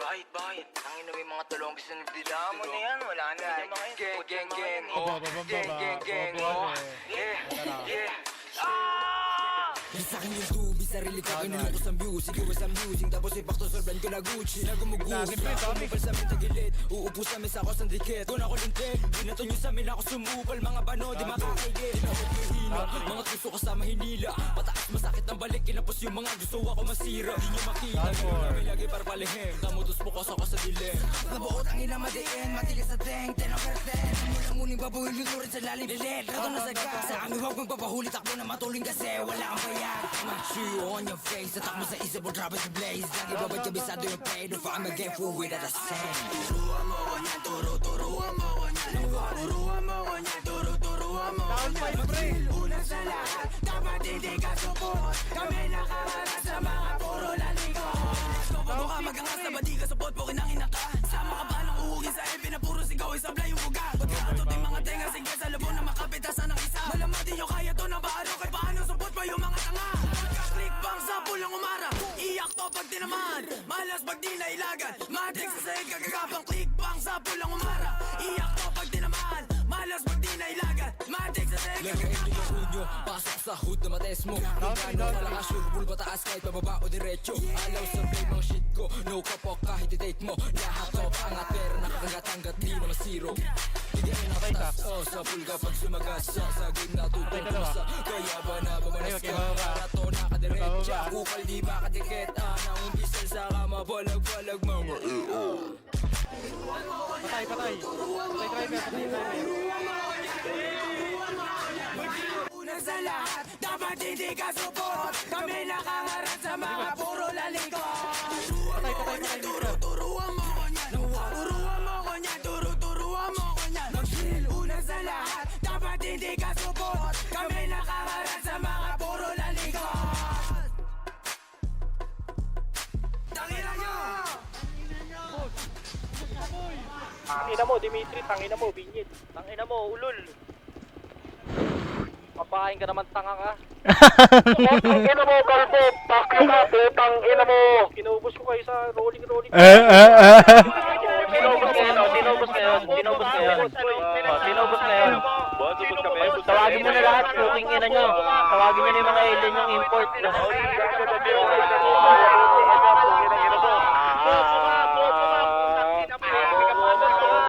Bakit? Ang ina may mga talong bisa nagdila mo na yan. Wala na yung mga yun. Gang. Sa akin yung tubi, sarili ko kinulukos ang music. Iwas ang music, tapos ipakto solban ko na Gucci. Nagumugusi, sumupal sa amin tagilid. Uupo sa amin sa ako sang dikit. Doon ako lintik, binato nyo sa amin ako sumupal. Mga bano, di makakaigit. Tinawag yung hina, mga gusto ko sa mahinila. Pataas masakit ng balik, kinapos yung mga gusto ako masira. Di nyo makita, gano'n namin lagi para palihim. Tamutos po ako sa dilim. Nabuot ang ina madiin, matigas na teng, 10 over 10. Mula muning babuhin, luturin sa lalim. Lilit, rato na saga. Sa amin huwag magpapahuli, takbo na matuling kasi wala kang bayad. See you on your face, atak mo sa isip mo, drop it to blaze. Lagi babad kabisado yung play, no I'm a game fool with the same. Turuan mo ko niyan, turuan mo ko niyan. Turuan mo ko niyan, turuan mo ko niyan. Una sa lahat, dapat hindi ka support. Kami nakaharap sa mga puro lalikot. Kung ka magangas na ba di ka support, pukin ang inaka. Sama ka ba ng uhugin sa EP na puro sigaw, isablay yung buga. Pagkakatot yung mga tenga, sige sa labo na makapitasan ng isa. Malamang di nyo kaya to na baaro, kay paano support pa yung mga tanga. Pagka-click bang sa pulang umara, iyak to pag tinaman. Malas pag di nailagan, matik sa sahig kagagapang. Click bang sa pulang umara, iyak to pag tinaman. Malas pag di nailagan, matik sa sahig kagagapang. Nyo, pasok sa hood na mates mo. Gano kalakas yung pool pataas kahit pababa o diretso. Alaw sa play mga shit ko, no kapok kahit i-date mo. Lahat top angat pero nakakagat-anggat di na masiro. Hindi ay nakatas, sa pool kapag sumagas. Sa game natututo sa kaya ba na babalas ka. Rato nakadiretsa, kupal di makadikit. Anang umbisal sa kama, balag-balag mga Patay driver. Una sa lahat, dapat hindi ka support. Kami nakaharap sa mga puro lalikot. Turuan mo ko niyan. Turuan mo ko niyan. Turuan mo ko niyan. Mag-chill. Una sa lahat, dapat hindi ka support. Kami nakaharap sa mga puro lalikot. Tangina nyo! Tangina mo, Dimitri, tangina mo, Binyit. Tangina mo, ulol. Papain ka naman, tanga ka. Tangina mo, kalbo, pakyo ka, putang ina mo. Kinubos ko kayo sa rolling. Tinubos na yun. Tawagin mo na lahat, puking ina nyo. Tawagin nyo na yung mga alien yung import.